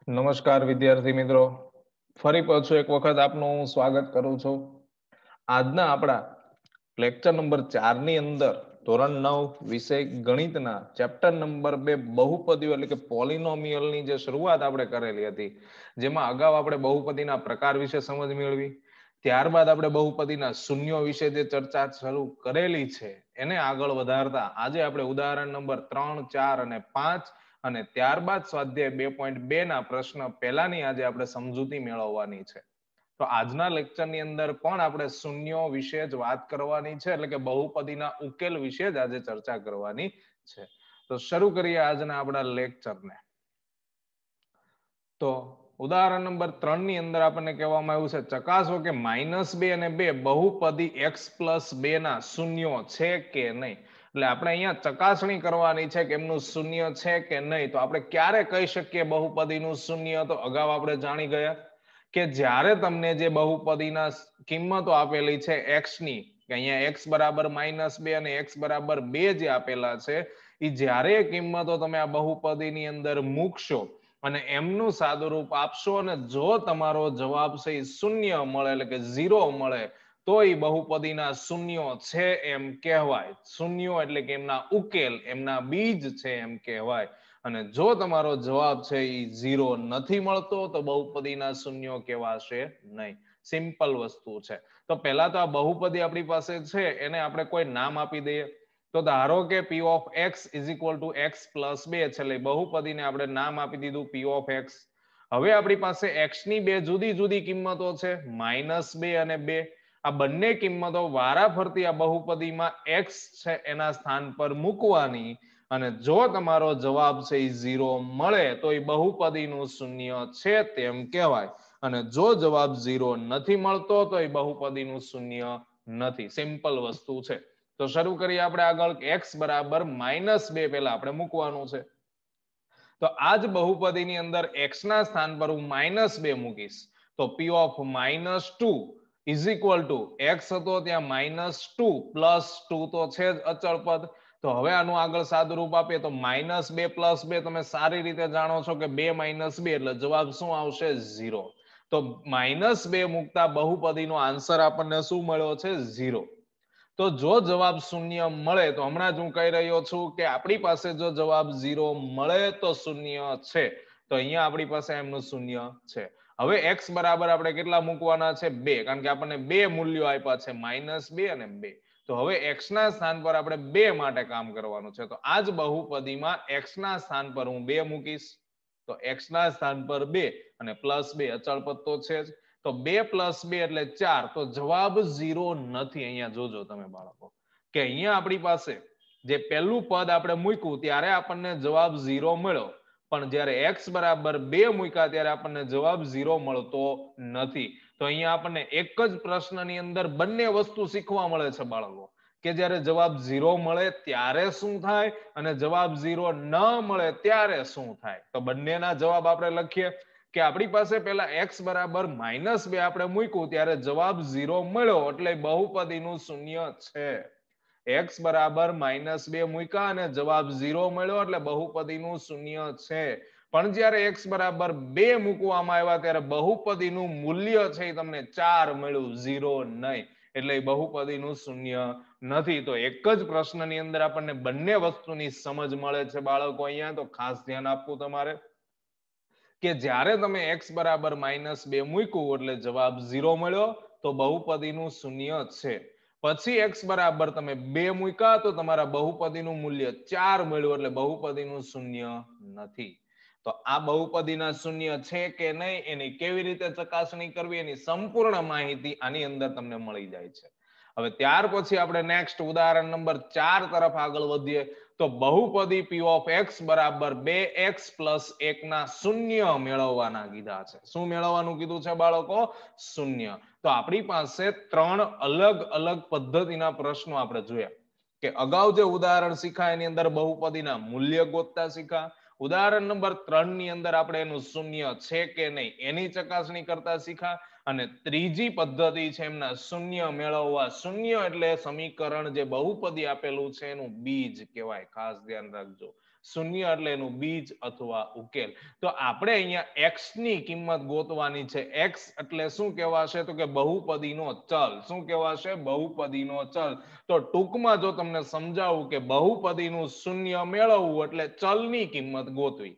નમસ્કાર વિદ્યાર્થી મિત્રો, ફરી પાછું એક વખત આપનું હું સ્વાગત કરું છું. આજના આપણા લેક્ચર નંબર 4 ની અંદર ધોરણ 9 વિષય ગણિતના ચેપ્ટર નંબર 2 બહુપદીઓ એટલે કે પોલિનોમિયલની જે શરૂઆત આપણે કરેલી હતી, જેમાં અગાઉ આપણે બહુપદીના પ્રકાર વિશે સમજ મેળવી, ત્યારબાદ આપણે બહુપદીના શૂન્યો વિશે જે ચર્ચા શરૂ કરેલી છે એને આગળ વધારતા આજે આપણે ઉદાહરણ નંબર 3, 4 અને 5 અને ત્યારબાદ સ્વાધ્યાય 2.2 ના પ્રશ્ન પહેલાની આજે આપણે સમજૂતી મેળવવાની છે. તો આજના લેક્ચરની અંદર પણ આપણે શૂન્યો વિશે જ વાત કરવાની છે, એટલે કે બહુપદીના ઉકેલ વિશે જ આજે ચર્ચા કરવાની છે. તો શરૂ કરીએ આજના આપણા લેક્ચરને. તો ઉદાહરણ નંબર 3 ની અંદર આપણને કહેવામાં આવ્યું છે, ચકાસો કે -2 અને 2 બહુપદી x+2 ના શૂન્યો છે કે નહીં. એટલે આપણે અહીંયા ચકાસણી કરવાની છે કે એમનું શૂન્ય છે કે નહીં. તો આપણે ક્યારે કહી શકીએ બહુપદીનું શૂન્ય? તો અગાઉ આપણે જાણી ગયા કે જ્યારે તમને જે બહુપદીના કિંમતો આપેલી છે x ની, કે અહીંયા x બરાબર -2 અને x બરાબર 2 જે આપેલા છે, એ જ્યારે કિંમતો તમે આ બહુપદીની અંદર મૂકશો અને એમનું સાદુરૂપ આપશો અને જો તમારો જવાબ છે એ શૂન્ય મળે એટલે કે 0 મળે તો એ બહુપદીના શૂન્યો છે એમ કહેવાય. શૂન્યો એટલે કે એમના ઉકેલ, એમના બીજ છે એમ કહેવાય. અને જો તમારો જવાબ છે એ 0 નથી મળતો તો બહુપદીના શૂન્યો કહેવાશે નહીં. સિમ્પલ વસ્તુ છે. તો પહેલા તો આ બહુપદી આપણી પાસે છે એને આપણે કોઈ નામ આપી દઈએ. તો ધારો કે p of x is equal to x plus 2 છે, એટલે બહુપદીને આપણે નામ આપી દીધું p of x. હવે આપણી પાસે x ની બે જુદી જુદી કિંમતો છે, -2 અને 2. આ બંને કિંમતો વારાફરતી આ બહુપદીમાં x છે એના સ્થાન પર મૂકવાની અને જો તમારો જવાબ છે એ 0 મળે તો એ બહુપદીનું શૂન્ય છે તેમ કહેવાય. અને જો જવાબ 0 નથી મળતો તો એ બહુપદીનું શૂન્ય નથી. સિમ્પલ વસ્તુ છે. તો શરૂ કરીએ આપણે આગળ. x બરાબર -2 પહેલા આપણે મૂકવાનું છે. તો આ જ બહુપદીની અંદર x ના સ્થાન પર હું -2 મૂકીશ તો p of -2 is equal to x હતો ત્યાં -2 plus 2 તો છે જ અચળ પદ. તો હવે આનું આગળ સાદુરૂપ આપીએ તો -2 plus 2 તમે સારી રીતે જાણો છો કે 2 - 2 એટલે જવાબ શું આવશે? 0. તો -2 મૂકતા બહુપદીનો આન્સર આપણને શું મળ્યો છે? 0. તો જો જવાબ શૂન્ય મળે તો હમણાં જ હું કહી રહ્યો છું કે આપણી પાસે જો જવાબ 0 મળે તો શૂન્ય છે. તો અહીંયા આપણી પાસે એમનું શૂન્ય છે. હવે x બરાબર આપણે કેટલા મૂકવાના છે? 2, કારણ કે આપણને બે મૂલ્યો આપ્યા છે, -2 અને 2. તો હવે x ના સ્થાન પર આપણે 2 માટે કામ કરવાનું છે. તો આ જ બહુપદીમાં x ના સ્થાન પર હું 2 મૂકીશ. તો x ના સ્થાન પર 2 અને +2 અચળ પદ તો છે જ. તો 2 + 2 એટલે 4. તો જવાબ 0 નથી. અહીંયા જોજો તમે બાળકો કે અહીંયા આપણી પાસે જે પહેલું પદ આપણે મૂક્યું ત્યારે આપણને જવાબ 0 મળ્યો, પણ જ્યારે x બરાબર 2 મૂક્યા ત્યારે આપણને જવાબ 0 મળતો નથી. તો અહીંયા આપણને એક જ પ્રશ્નની અંદર બંને વસ્તુ શીખવા મળે છે બાળકો, કે જ્યારે જવાબ 0 મળે ત્યારે શું થાય અને જવાબ 0 ન મળે ત્યારે શું થાય. તો બંનેના જવાબ આપણે લખીએ કે આપણી પાસે પેલા x બરાબર -2 આપણે મૂક્યું ત્યારે જવાબ 0 મળ્યો એટલે બહુપદીનું શૂન્ય છે. x બરાબર -2 મૂક્યા અને જવાબ 0 મળ્યો એટલે બહુપદીનું શૂન્ય છે. પણ જ્યારે x બરાબર 2 મૂકવામાં આવ્યા ત્યારે બહુપદીનું મૂલ્ય છે એ તમને 4 મળ્યું, 0 નહીં. એટલે બહુપદીનું શૂન્ય નથી. તો એક જ પ્રશ્નની અંદર આપણને બંને વસ્તુની સમજ મળે છે બાળકો. અહીંયા તો ખાસ ધ્યાન આપવું તમારે કે જ્યારે તમે x બરાબર -2 મૂક્યું એટલે જવાબ 0 મળ્યો તો બહુપદીનું શૂન્ય છે. પછી x બરાબર તમે 2 મૂક્યા તો તમારા બહુપદીનું મૂલ્ય 4 મળ્યું એટલે બહુપદીનું શૂન્ય નથી. તો આ બહુપદીના શૂન્ય છે કે નહીં એની કેવી રીતે ચકાસણી કરવી એની સંપૂર્ણ માહિતી આની અંદર તમને મળી જાય છે. હવે ત્યાર પછી આપણે નેક્સ્ટ ઉદાહરણ નંબર 4 તરફ આગળ વધીએ. તો બહુપદી p of x બરાબર 2x + 1 ના શૂન્ય મેળવવાના કીધા છે. શું મેળવવાનું કીધું છે બાળકો? શૂન્ય. તો આપણી પાસે 3 અલગ અલગ પદ્ધતિના પ્રશ્નો આપણે જોયા કે અગાઉ જે ઉદાહરણ શીખ્યા એની અંદર બહુપદીના મૂલ્ય ગોતતા શીખ્યા. ઉદાહરણ નંબર 3 ની અંદર આપણે એનું શૂન્ય છે કે નહીં એની ચકાસણી કરતા શીખ્યા. અને ત્રીજી પદ્ધતિ છે એમના શૂન્ય મેળવવા. શૂન્ય એટલે સમીકરણ જે બહુપદી આપેલું છે એનું બીજ કહેવાય. ખાસ ધ્યાન રાખજો, શૂન્ય એટલે એનું બીજ અથવા ઉકેલ. તો આપણે અહીંયા x ની કિંમત ગોતવાની છે. x એટલે શું કહેવાશે તો કે બહુપદીનો ચલ. શું કહેવાશે? બહુપદીનો ચલ. તો ટૂંકમાં જો તમને સમજાવું કે બહુપદીનું શૂન્ય મેળવવું એટલે ચલની કિંમત ગોતવી.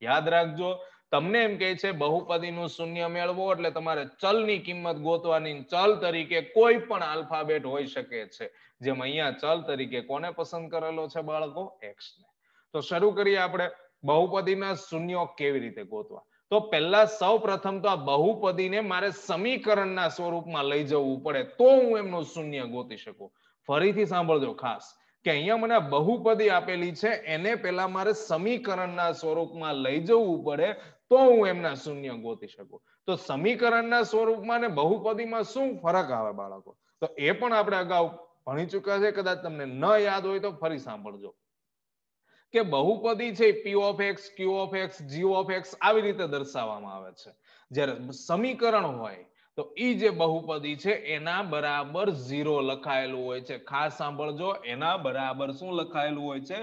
યાદ રાખજો, તમને એમ કહે છે બહુપદીનું શૂન્ય મેળવો એટલે તમારે ચલની કિંમત ગોતવાની. ચલ તરીકે કોઈ પણ આલ્ફાબેટ હોઈ શકે છે. જેમ અહીંયા ચલ તરીકે કોને પસંદ કરેલો છે બાળકો? x ને. તો શરૂ કરીએ આપણે બહુપદીના શૂન્યો કેવી રીતે ગોતવા. તો પહેલા સૌ પ્રથમ તો આ બહુપદીને મારે સમીકરણના સ્વરૂપમાં લઈ જવું પડે તો હું એમનું શૂન્ય ગોતી શકું. ફરીથી સાંભળજો ખાસ કે અહીંયા મને બહુપદી આપેલી છે, એને પહેલા મારે સમીકરણના સ્વરૂપમાં લઈ જવું પડે તો હું એમના શૂન્ય ગોતી શકું. તો સમીકરણના સ્વરૂપમાં ને બહુપદીમાં શું ફરક આવે બાળકો? તો એ પણ આપણે અગાઉ ભણી ચૂક્યા છે, કદાચ તમને ન યાદ હોય તો ફરી સાંભળજો કે બહુપદી છે p of x, q of x, g of x આવી રીતે દર્શાવવામાં આવે છે. જ્યારે સમીકરણ હોય તો ઈ જે બહુપદી છે એના બરાબર 0 લખાયેલું હોય છે. ખાસ સાંભળજો, એના બરાબર શું લખાયેલું હોય છે?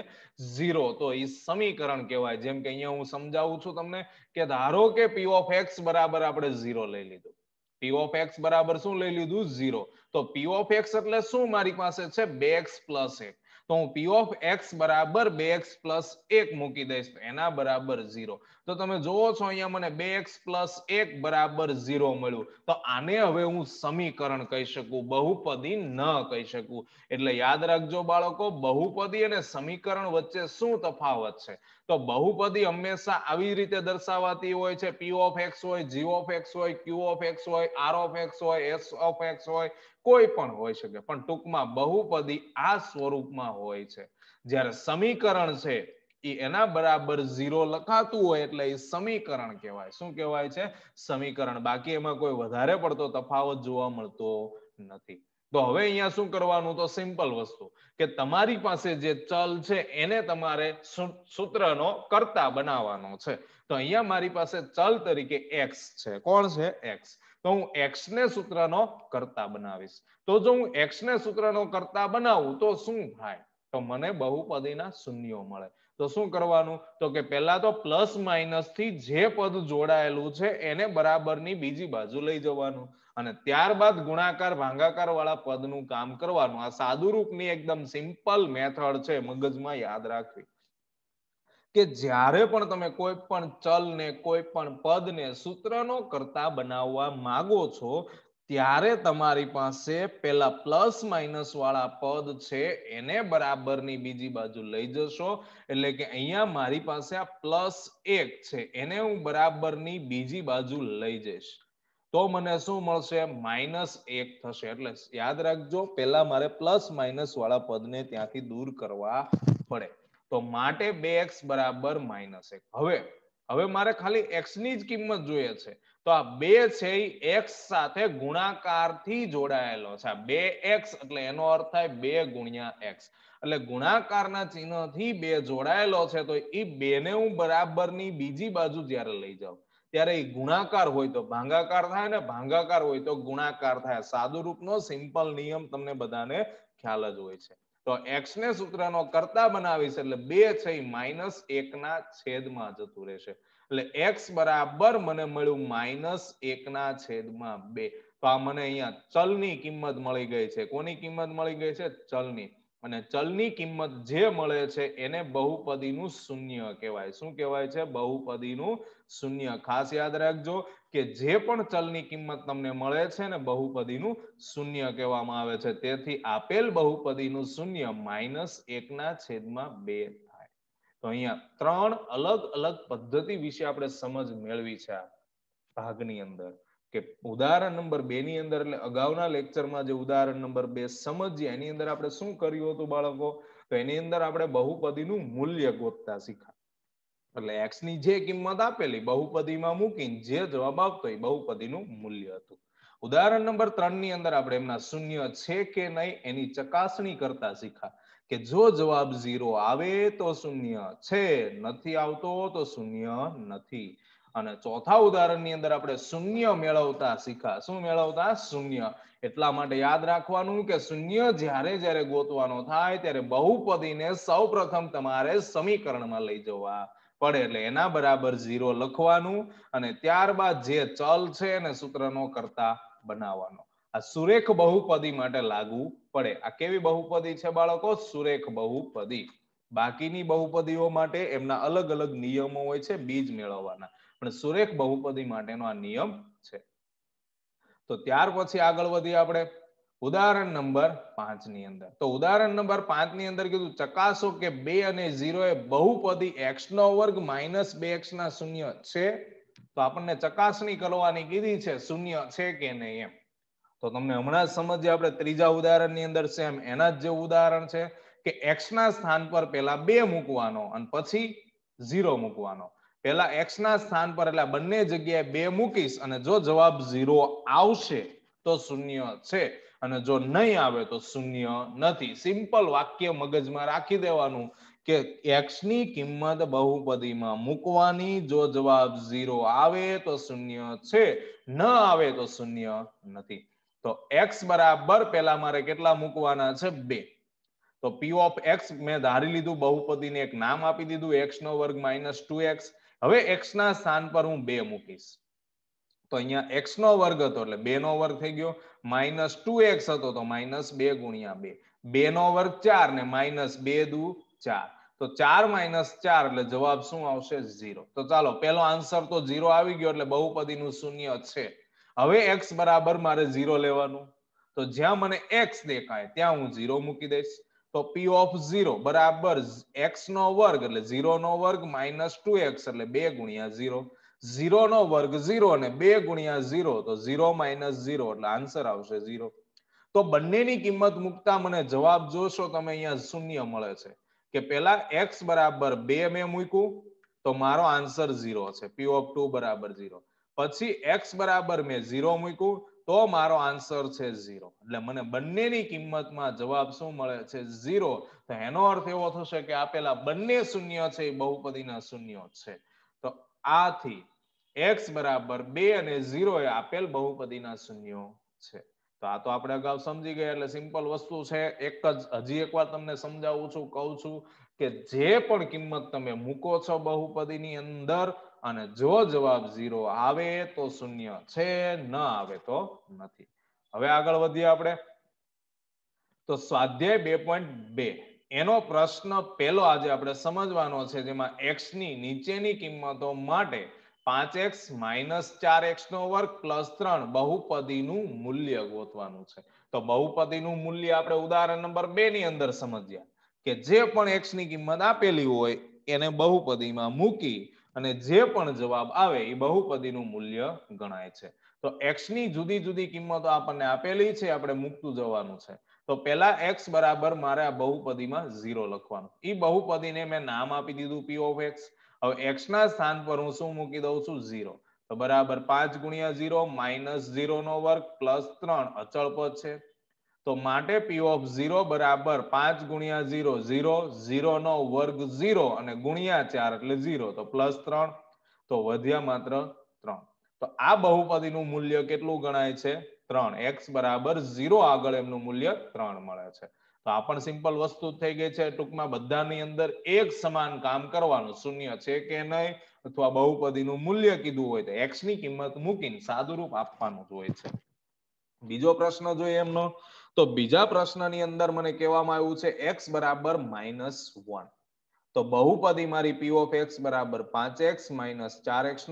0. તો એ સમીકરણ કહેવાય. જેમ કે અહીંયા હું સમજાવું છું તમને કે ધારો કે p of x બરાબર આપણે 0 લઈ લીધું. p of x બરાબર શું લઈ લીધું? 0. તો p of x એટલે શું મારી પાસે છે? 2x plus 1. તો હું p of x બરાબર 2x plus 1 મૂકી દઈશ તો એના બરાબર 0. તો તમે જોવો છો અહીંયા મને 2x plus 1 બરાબર 0 મળ્યું. તો આને હવે હું સમીકરણ કહી શકું, બહુપદી ન કહી શકું. એટલે યાદ રાખજો બાળકો, બહુપદી અને સમીકરણ વચ્ચે શું તફાવત છે? તો બહુપદી હંમેશા આવી રીતે દર્શાવાતી હોય છે. p of x હોય, g of x હોય, q of x હોય, r of x હોય, s of x હોય, કોઈ પણ હોઈ શકે. પણ ટૂંકમાં બહુપદી આ સ્વરૂપમાં હોય છે. જ્યારે સમીકરણ છે એના બરાબર 0 લખાતું હોય એટલે એ સમીકરણ કહેવાય. શું કહેવાય છે? સમીકરણ. બાકી એમાં કોઈ વધારે પડતો તફાવત જોવા મળતો નથી. તો હવે અહીંયા શું કરવાનું? તો સિમ્પલ વસ્તુ કે તમારી પાસે જે ચલ છે એને તમારે સૂત્રનો કર્તા બનાવવાનો છે. તો અહીંયા મારી પાસે ચલ તરીકે x છે. કોણ છે? x. તો હું x ને સૂત્રનો કર્તા બનાવીશ. તો જો હું x ને સૂત્રનો કર્તા બનાવું તો શું થાય? તો મને બહુપદીના શૂન્યો મળે. તો શું કરવાનું? તો કે પહેલા તો પ્લસ માઇનસ થી જે પદ જોડાયેલું છે એને બરાબરની બીજી બાજુ લઈ જવાનું અને ત્યારબાદ ગુણાકાર ભાગાકાર વાળા પદનું કામ કરવાનું. આ સાદુરૂપની એકદમ સિમ્પલ મેથડ છે, મગજમાં યાદ રાખવી કે જ્યારે પણ તમે કોઈ પણ ચલ ને કોઈ પણ પદને સૂત્રનો કર્તા બનાવવા માંગો છો ત્યારે તમારી પાસે પેલા પ્લસ માઇનસ વાળા પદ છે એને બરાબરની બીજી બાજુ લઈ જશો. એટલે કે અહીંયા મારી પાસે આ +1 છે એને હું બરાબરની બીજી બાજુ લઈ જઈશ તો મને શું મળશે? -1 થશે. એટલે યાદ રાખજો, પહેલા મારે પ્લસ માઇનસ વાળા પદને ત્યાંથી દૂર કરવા પડે. તો માટે 2x બરાબર -1. હવે મારે ખાલી x ની જ કિંમત જોઈએ છે. તો આ 2 છે એ x સાથે ગુણાકારથી જોડાયેલો છે. 2x એટલે એનો અર્થ થાય 2 ગુણ્યા x. એટલે ગુણાકારના ચિહ્નથી 2 જોડાયેલો છે તો એ 2 ને હું બરાબરની બીજી બાજુ જ્યારે લઈ જાઉં ત્યારે એ ગુણાકાર હોય તો ભાગાકાર થાય ને ભાગાકાર હોય તો ગુણાકાર થાય. સાદુ રૂપનો સિમ્પલ નિયમ તમને બધાને ખ્યાલ જ હોય છે. તો x ને સૂત્રનો કર્તા બનાવીશ એટલે 2 છે એ -1 ના છેદમાં જતું રહેશે. એટલે x બરાબર મને મળ્યું -1 ના છેદમાં 2. તો આ મને અહીંયા ચલની કિંમત મળી ગઈ છે. કોની કિંમત મળી ગઈ છે? ચલની. અને ચલની કિંમત જે મળે છે એને બહુપદીનું શૂન્ય કહેવાય. શું કહેવાય છે? બહુપદીનું શૂન્ય. ખાસ યાદ રાખજો કે જે પણ ચલની કિંમત તમને મળે છે ને બહુપદીનું શૂન્ય કહેવામાં આવે છે. તેથી આપેલ બહુપદીનું શૂન્ય -1 ના છેદમાં 2 થાય. તો અહીંયા 3 અલગ અલગ પદ્ધતિ વિશે આપણે સમજ મેળવી છે આ ભાગની અંદર. કે ઉદાહરણ નંબર 2 ની અંદર એટલે અગાઉના લેક્ચરમાં જે ઉદાહરણ નંબર 2 સમજ્યા એની અંદર આપણે શું કર્યું હતું બાળકો? તો એની અંદર આપણે બહુપદીનું મૂલ્ય ગોતતા શીખ્યા. એટલે x ની જે કિંમત આપેલી બહુપદીમાં મૂકીને જે જવાબ આવતો એ બહુપદીનું મૂલ્ય હતું. ઉદાહરણ નંબર 3 ની અંદર આપણે એમના શૂન્ય છે કે નહીં એની ચકાસણી કરતા શીખ્યા કે જો જવાબ 0 આવે તો શૂન્ય છે, નથી આવતો તો શૂન્ય નથી. અને ચોથા ઉદાહરણની અંદર આપણે શૂન્ય મેળવતા શીખા. શું મેળવતા? શૂન્ય. એટલા માટે યાદ રાખવાનું કે શૂન્ય જ્યારે જ્યારે ગોતવાનો થાય ત્યારે બહુપદીને સૌપ્રથમ તમારે સમીકરણમાં લઈ જવા પડે. એટલે એના બરાબર 0 લખવાનું અને ત્યારબાદ જે ચલ છે એને સૂત્રનો કરતા બનાવવાનો. આ સુરેખ બહુપદી માટે લાગુ પડે. આ કેવી બહુપદી છે બાળકો? સુરેખ બહુપદી. બાકીની બહુપદીઓ માટે એમના અલગ અલગ નિયમો હોય છે બીજ મેળવવાના, પણ સુરેખ બહુપદી માટેનો આ નિયમ છે. તો ત્યાર પછી આગળ વધીએ આપણે ઉદાહરણ નંબર 5 ની અંદર. તો ઉદાહરણ નંબર 5 ની અંદર કીધું ચકાસો કે 2 અને 0 એ બહુપદી x² - 2x ના શૂન્ય છે. તો આપણને ચકાસણી કરવાની કીધી છે શૂન્ય છે કે નહીં એમ. તો તમને હમણાં જ સમજીએ આપણે ત્રીજા ઉદાહરણની અંદર સેમ એના જ જેવું ઉદાહરણ છે કે x ના સ્થાન પર પહેલા 2 મૂકવાનો અને પછી 0 મૂકવાનો. પહેલા x ના સ્થાન પર એટલે બંને જગ્યાએ 2 મૂકીશ અને જો જવાબ 0 આવશે તો શૂન્ય છે અને જો નહીં આવે તો શૂન્ય નથી. સિમ્પલ વાક્ય મગજમાં રાખી દેવાનું કે x ની કિંમત બહુપદીમાં મૂકવાની, જો જવાબ 0 આવે તો શૂન્ય છે, ન આવે તો શૂન્ય નથી. તો x બરાબર પહેલા મારે કેટલા મૂકવાના છે? 2. તો p of x મેં ધારી લીધું બહુપદીને એક નામ આપી દીધું x² - 2x. હવે x ના સ્થાન પર હું 2 મૂકીશ. તો અહીંયા x નો વર્ગ હતો એટલે 2 નો વર્ગ થઈ ગયો, -2x હતો તો -2 ગુણ્યા 2. 2 નો વર્ગ 4 ને -2 દુ 4. તો 4 - 4 એટલે જવાબ શું આવશે? 0. તો ચાલો પહેલો આન્સર તો 0 આવી ગયો એટલે બહુપદીનું શૂન્ય છે. હવે x બરાબર મારે 0 લેવાનું. તો જ્યાં મને x દેખાય ત્યાં હું 0 મૂકી દઈશ. તો p of 0 બરાબર x નો વર્ગ એટલે 0 નો વર્ગ -2x એટલે 2 ગુણ્યા 0. 0 નો વર્ગ 0 અને 2 ગુણ્યા 0 તો 0 - 0 એટલે આન્સર આવશે 0. તો બંનેની કિંમત મૂકતા મને જવાબ જોશો તમે અહીંયા શૂન્ય મળે છે કે પહેલા x બરાબર 2 મેં મૂક્યું તો મારો આન્સર 0 છે. p of 2 બરાબર 0. પછી x બરાબર મેં 0 મૂક્યું તો મારો આન્સર છે 0. એટલે મને બંનેની કિંમતમાં જવાબ શું મળે છે? 0. તો એનો અર્થ એવો થશે કે આપેલા બંને શૂન્ય છે એ બહુપદીના શૂન્ય છે. તો આથી x બરાબર 2 અને 0 એ આપેલ બહુપદીના શૂન્યો છે. તો આ તો આપણે અગાઉ સમજી ગયા એટલે સિમ્પલ વસ્તુ છે. એક જ હજી એકવાર તમને સમજાવું છું, કહું છું કે જે પણ કિંમત તમે મૂકો છો બહુપદીની અંદર અને જો જવાબ 0 આવે તો શૂન્ય છે, ન આવે તો નથી. હવે આગળ વધીએ આપણે. તો સ્વાધ્યાય 2.2 એનો પ્રશ્ન પહેલો આજે આપણે સમજવાનો છે, જેમાં x ની નીચેની કિંમતો માટે 5x - 4x² + 3 બહુપદીનું મૂલ્ય ગોતવાનું છે. તો બહુપદીનું મૂલ્ય આપણે ઉદાહરણ નંબર 2 ની અંદર સમજ્યા કે જે પણ x ની કિંમત આપેલી હોય એને બહુપદીમાં મૂકી અને જે પણ જવાબ આવે એ બહુપદીનું મૂલ્ય ગણાય છે. તો x ની જુદી જુદી કિંમતો આપણને આપેલી છે, આપણે મૂકતું જવાનું છે. તો પહેલા x બરાબર મારે આ બહુપદીમાં 0 લખવાનું. એ બહુપદીને મેં નામ આપી દીધું p of x. હવે x ના સ્થાન પર હું શું મૂકી દઉં છું? 0. તો બરાબર 5 ગુણ્યા 0 -0 નો વર્ગ +3 અચળ પદ છે. તો માટે p of 0 બરાબર 5 ગુણ્યા 0 0, 0 નો વર્ગ 0 અને ગુણ્યા 4 એટલે 0 તો +3. તો વધ્યા માત્ર 3. તો આ બહુપદીનું મૂલ્ય કેટલું ગણાય છે? 3. x બરાબર 0 આગળ એમનું મૂલ્ય 3 મળે છે. તો આ પણ સિમ્પલ વસ્તુ થઈ ગઈ છે. ટૂંકમાં બધાની અંદર એક સમાન કામ કરવાનું, શૂન્ય છે કે નહીં અથવા બહુપદીનું મૂલ્ય કીધું હોય તો x ની કિંમત મૂકીને સાદુરૂપ આપવાનું જ હોય છે. બીજો પ્રશ્ન જોઈએ એમનો. તો બીજા પ્રશ્નની અંદર મને કહેવામાં આવ્યું છે x બરાબર -1. તો બહુપદી મારી p of x બરાબર 5x - 4x²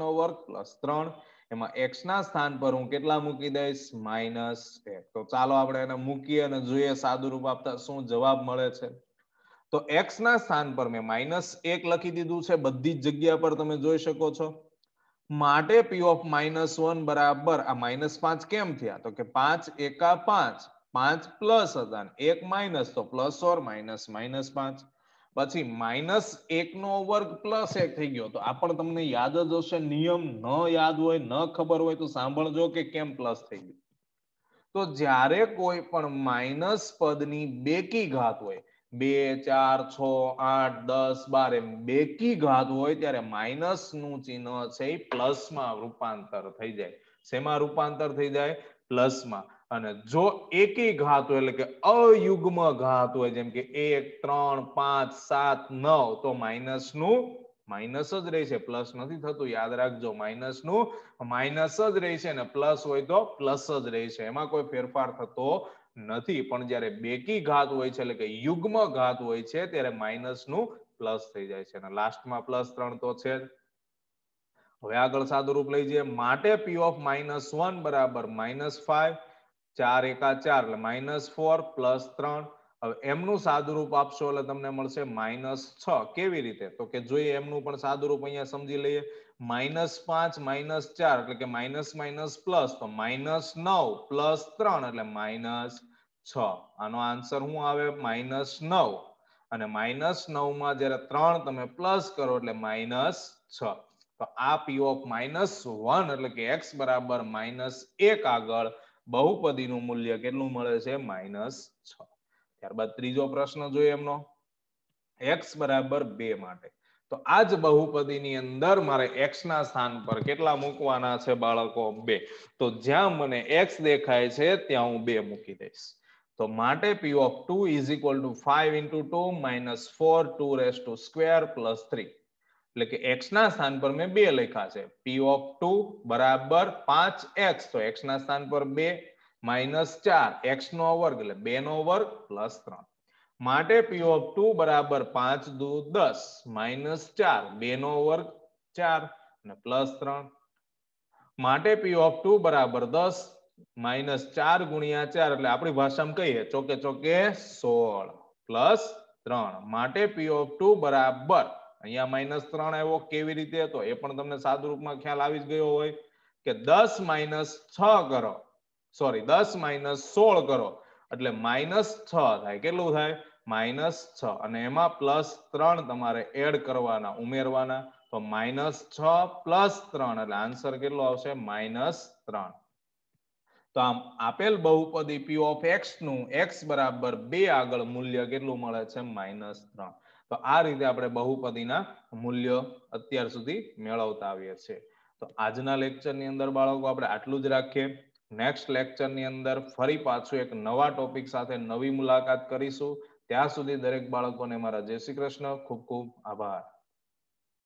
+ 3. એમાં x ના સ્થાન પર હું કેટલા મૂકી દઈશ? -1. તો ચાલો આપણે એને મૂકીએ અને જોઈએ સાદુરૂપ આપતા શું જવાબ મળે છે. તો x ના સ્થાન પર મેં -1 લખી દીધું છે, બધી જ જગ્યા પર તમે જોઈ શકો છો. માટે p of -1 બરાબર આ -5 કેમ થયા? તો કે 5 એકા 5, 5 પ્લસ હતા 1 માઇનસ તો પ્લસ ઓર માઇનસ -5. પછી -1 નો વર્ગ +1 થઈ ગયો. તો આ પણ તમને યાદ જ હશે, નિયમ ન યાદ હોય, ન ખબર હોય તો સાંભળજો કે કેમ પ્લસ થઈ ગયું. તો જ્યારે કોઈ પણ માઇનસ પદની બેકી ઘાત હોય, 2, 4, 6, 8, 10, 12 એમ બેકી ઘાત હોય ત્યારે માઇનસ નું ચિહ્ન છે એ પ્લસમાં રૂપાંતર થઈ જાય. શેમાં રૂપાંતર થઈ જાય? પ્લસમાં. અને જો એકી ઘાત હોય એટલે કે અયુગ્મ ઘાત હોય જેમ કે 1, 3, 5, 7, 9 તો માઇનસ નું માઇનસ જ રહેશે, પ્લસ નથી થતું, યાદ રાખજો. માઇનસ નું માઇનસ જ રહેશે ને પ્લસ હોય તો પ્લસ જ રહેશે, એમાં કોઈ ફેરફાર થતો નથી. પણ જ્યારે બેકી ઘાત હોય છે એટલે કે યુગ્મ ઘાત હોય છે ત્યારે માઇનસ નું પ્લસ થઈ જાય છે અને લાસ્ટમાં +3 તો છે જ. હવે આગળ સાદુરૂપ લઈ જઈએ. માટે p ઓફ -1 બરાબર -5, 4 એકા 4 એટલે -4 +3. હવે એમનું સાદુરૂપ આપશો એટલે તમને મળશે -6. કેવી રીતે? તો કે જોઈએ એમનું પણ સાદુરૂપ અહીંયા સમજી લઈએ. -5 -4 એટલે કે માઇનસ માઇનસ પ્લસ તો -9 +3 એટલે -6. આનો આન્સર શું આવે? -9. અને -9 માં જ્યારે 3 તમે પ્લસ કરો એટલે -6. તો આ p ઓફ -1 એટલે કે x બરાબર -1 આગળ બહુપદીનું મૂલ્ય કેટલું મળે છે? -6. ત્યારબાદ ત્રીજો પ્રશ્ન જોઈએ એમનો, x બરાબર 2 માટે. તો આ જ બહુપદીની અંદર મારે x ના સ્થાન પર કેટલા મૂકવાના છે બાળકો? 2. તો જ્યાં મને x દેખાય છે ત્યાં હું 2 મૂકી દઈશ. તો માટે p of 2 is equal to 5 into 2 - 4 2 + 3. એટલે કે x ના સ્થાન પર મેં 2 લખ્યા છે. p ઓફ 2 બરાબર 5x તો x ના સ્થાન પર 2 -4 x નો વર્ગ એટલે 2 નો વર્ગ +3. માટે p ઓફ 2 બરાબર 5 દુ 10 -4 2 નો વર્ગ 4 અને +3. માટે p ઓફ 2 બરાબર 10 -4 ગુણ્યા 4 એટલે આપણી ભાષામાં કહીએ ચોકે ચોકે 16 +3. માટે p ઓફ 2 બરાબર અહીંયા -3 આવ્યો. કેવી રીતે? તો એ પણ તમને સાદુરૂપમાં ખ્યાલ આવી જ ગયો હોય કે 10 - 6 કરો, સોરી 10 - 16 કરો એટલે -6 થાય. કેટલું થાય? -6. અને એમાં +3 તમારે એડ કરવાના, ઉમેરવાના. તો -6 + 3 એટલે આન્સર કેટલો આવશે? -3. તો આમ આપેલ બહુપદી p ઓફ x નું x બરાબર 2 આગળ મૂલ્ય કેટલું મળે છે? -3. તો આ રીતે આપણે બહુપદીના મૂલ્ય અત્યાર સુધી મેળવતા આવીએ છીએ. તો આજના લેક્ચરની અંદર બાળકો આપણે આટલું જ રાખીએ. નેક્સ્ટ લેક્ચરની અંદર ફરી પાછું એક નવા ટોપિક સાથે નવી મુલાકાત કરીશું. ત્યાં સુધી દરેક બાળકોને મારા જય શ્રી કૃષ્ણ. ખૂબ ખૂબ આભાર.